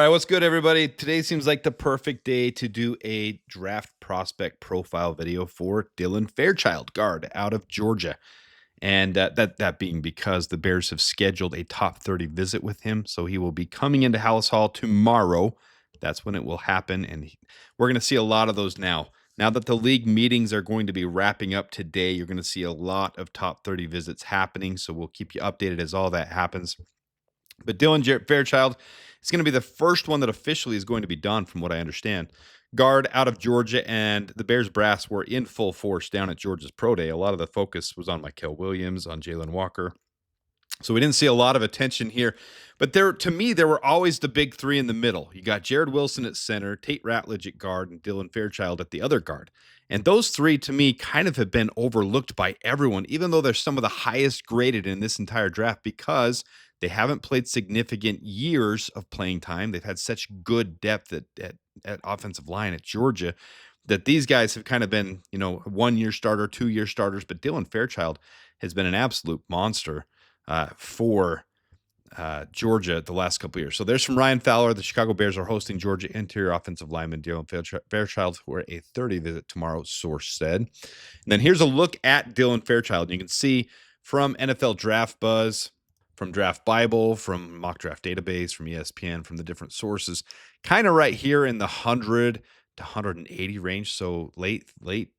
right, what's good, everybody? Today seems like the perfect day to do a draft prospect profile video for Dylan Fairchild, guard out of Georgia. And that being because the Bears have scheduled a top 30 visit with him. So he will be coming into Hallis Hall tomorrow. That's when it will happen. And we're going to see a lot of those now. Now that the league meetings are going to be wrapping up today, you're going to see a lot of top 30 visits happening. So we'll keep you updated as all that happens. But Fairchild is going to be the first one that officially is going to be done, from what I understand. Guard out of Georgia, and the Bears brass were in full force down at Georgia's Pro Day. A lot of the focus was on Michael Williams, on Jalen Walker. So we didn't see a lot of attention here. But to me, there were always the big three in the middle. You got Jared Wilson at center, Tate Ratledge at guard, and Dylan Fairchild at the other guard. And those three, to me, kind of have been overlooked by everyone, even though they're some of the highest graded in this entire draft, because they haven't played significant years of playing time. They've had such good depth at offensive line at Georgia that these guys have kind of been, 1-year starter, 2-year starters. But Dylan Fairchild has been an absolute monster for Georgia the last couple of years. So there's from Ryan Fowler. The Chicago Bears are hosting Georgia interior offensive lineman Dylan Fairchild for a 30 visit tomorrow, source said. And then here's a look at Dylan Fairchild. You can see from NFL Draft Buzz, from Draft Bible, from Mock Draft Database, from ESPN, from the different sources, kind of right here in the 100 to 180 range. So late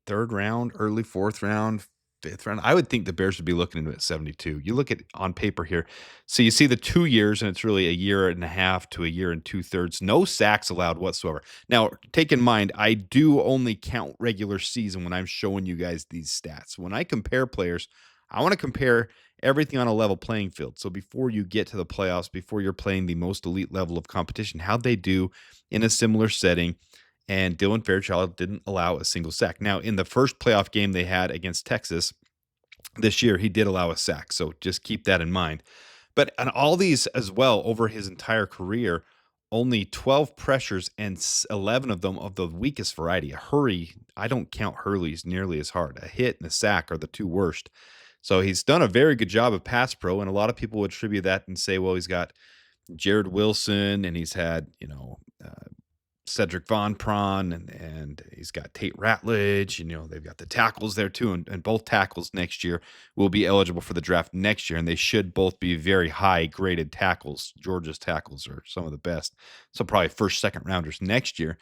third round, early fourth round, fifth round. I would think the Bears would be looking into it at 72. You look at on paper here. So you see the 2 years, and it's really a year and a half to a year and 2/3. No sacks allowed whatsoever. Now, take in mind, I do only count regular season when I'm showing you guys these stats. When I compare players, I want to compare everything on a level playing field. So before you get to the playoffs, before you're playing the most elite level of competition, how'd they do in a similar setting? And Dylan Fairchild didn't allow a single sack. Now, in the first playoff game they had against Texas this year, he did allow a sack. So just keep that in mind. But on all these as well, over his entire career, only 12 pressures and 11 of them of the weakest variety. A hurry, I don't count hurleys nearly as hard. A hit and a sack are the two worst. So he's done a very good job of pass pro, and a lot of people would attribute that and say, well, he's got Jared Wilson, and he's had, Cedric Von Prawn, and he's got Tate Ratledge, and they've got the tackles there too, and both tackles next year will be eligible for the draft next year, and they should both be very high graded tackles. Georgia's tackles are some of the best, so probably first, second rounders next year.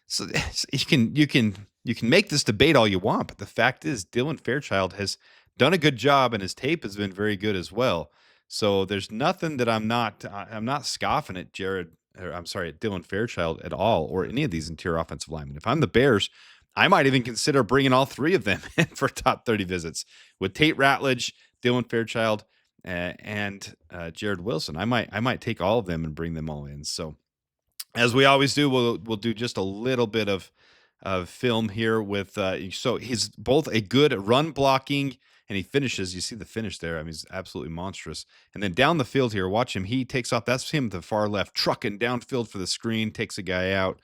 So you can make this debate all you want, but the fact is Dylan Fairchild has done a good job, and his tape has been very good as well. So there's nothing that I'm not scoffing at Dylan Fairchild at all, or any of these interior offensive linemen. If I'm the Bears, I might even consider bringing all three of them in for top 30 visits with Tate Ratledge, Dylan Fairchild, and Jared Wilson. I might take all of them and bring them all in. So as we always do, we'll do just a little bit of film here with so he's both a good run blocking, and he finishes. You see the finish there. I mean, he's absolutely monstrous. And then down the field here, watch him. He takes off. That's him to the far left, trucking downfield for the screen, takes a guy out.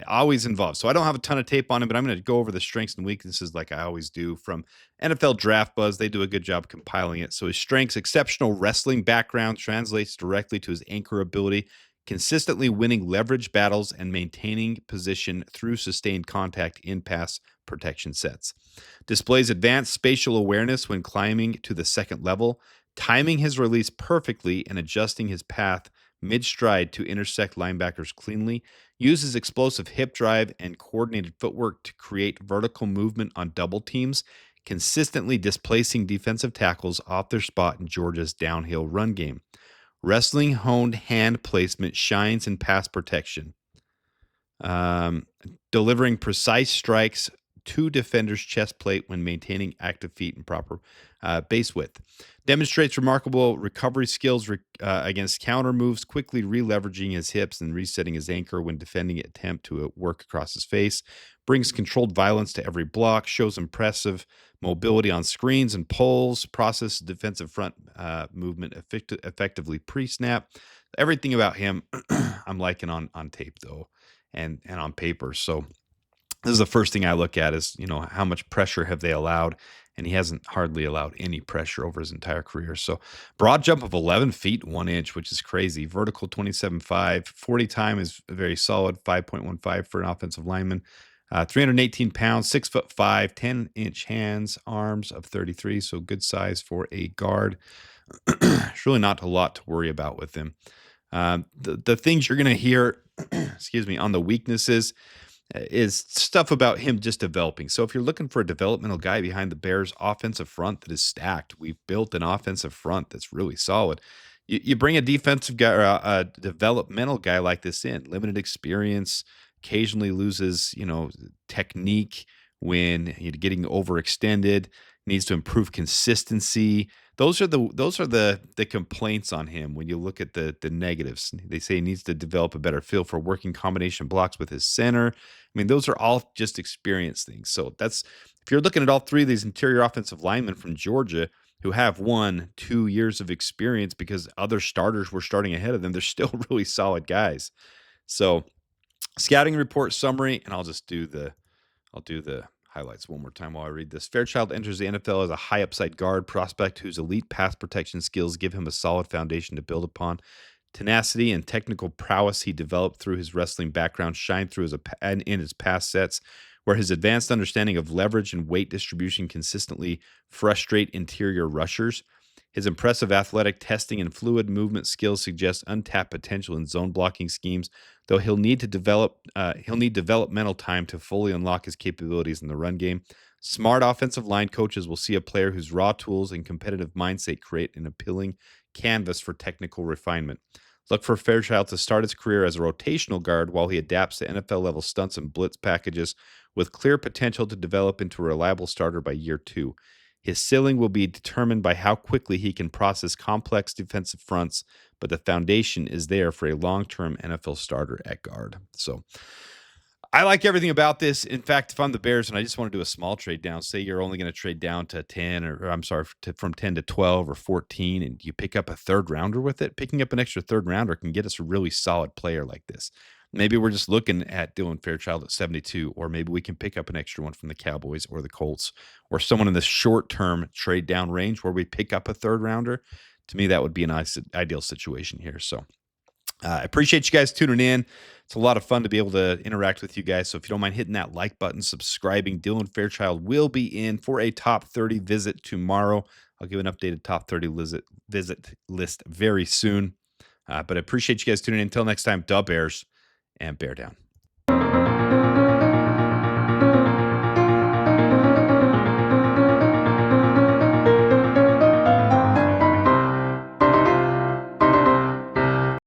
Always involved. So I don't have a ton of tape on him, but I'm going to go over the strengths and weaknesses like I always do from NFL Draft Buzz. They do a good job compiling it. So his strengths: exceptional wrestling background, translates directly to his anchor ability, consistently winning leverage battles and maintaining position through sustained contact in pass protection sets. Displays advanced spatial awareness when climbing to the second level, timing his release perfectly and adjusting his path mid-stride to intersect linebackers cleanly. Uses explosive hip drive and coordinated footwork to create vertical movement on double teams, consistently displacing defensive tackles off their spot in Georgia's downhill run game. Wrestling honed hand placement shines in pass protection. Delivering precise strikes to defenders' chest plate when maintaining active feet and proper base width. Demonstrates remarkable recovery skills against counter moves, quickly re-leveraging his hips and resetting his anchor when defending an attempt to work across his face. Brings controlled violence to every block, shows impressive mobility on screens and poles, processes defensive front movement effectively pre-snap. Everything about him I'm liking on tape, though, and on paper. So This is the first thing I look at is, how much pressure have they allowed? And he hasn't hardly allowed any pressure over his entire career. So broad jump of 11 feet, 1 inch, which is crazy. Vertical 27.5. 40 time is very solid, 5.15 for an offensive lineman. 318 pounds, 6'5", 10-inch hands, arms of 33. So good size for a guard. It's really not a lot to worry about with him. The things you're going to hear, excuse me, on the weaknesses is stuff about him just developing. So if you're looking for a developmental guy behind the Bears' offensive front that is stacked, we've built an offensive front that's really solid. You bring a defensive guy or a developmental guy like this in, limited experience, occasionally loses, technique when getting overextended, needs to improve consistency. Those are the complaints on him when you look at the negatives. They say he needs to develop a better feel for working combination blocks with his center. I mean, those are all just experience things. So that's if you're looking at all three of these interior offensive linemen from Georgia who have 1-2 years of experience because other starters were starting ahead of them, they're still really solid guys. So scouting report summary, and I'll do the highlights one more time while I read this. Fairchild enters the NFL as a high upside guard prospect whose elite pass protection skills give him a solid foundation to build upon. Tenacity and technical prowess he developed through his wrestling background shine through in his pass sets, where his advanced understanding of leverage and weight distribution consistently frustrate interior rushers. His impressive athletic testing and fluid movement skills suggest untapped potential in zone blocking schemes, though he'll need developmental time to fully unlock his capabilities in the run game. Smart offensive line coaches will see a player whose raw tools and competitive mindset create an appealing canvas for technical refinement. Look for Fairchild to start his career as a rotational guard while he adapts to NFL level stunts and blitz packages, with clear potential to develop into a reliable starter by year 2. His ceiling will be determined by how quickly he can process complex defensive fronts, but the foundation is there for a long-term NFL starter at guard. So I like everything about this. In fact, if I'm the Bears and I just want to do a small trade down, say you're only going to trade down to 10 or I'm sorry, from 10 to 12 or 14, and you pick up a third rounder with it, picking up an extra third rounder can get us a really solid player like this. Maybe we're just looking at Dylan Fairchild at 72, or maybe we can pick up an extra one from the Cowboys or the Colts or someone in the short term trade down range where we pick up a third rounder. To me, that would be a nice, ideal situation here. So I appreciate you guys tuning in. It's a lot of fun to be able to interact with you guys. So if you don't mind hitting that like button, subscribing, Dylan Fairchild will be in for a top 30 visit tomorrow. I'll give an updated top 30 visit list very soon. But I appreciate you guys tuning in. Until next time, Bears and bear down.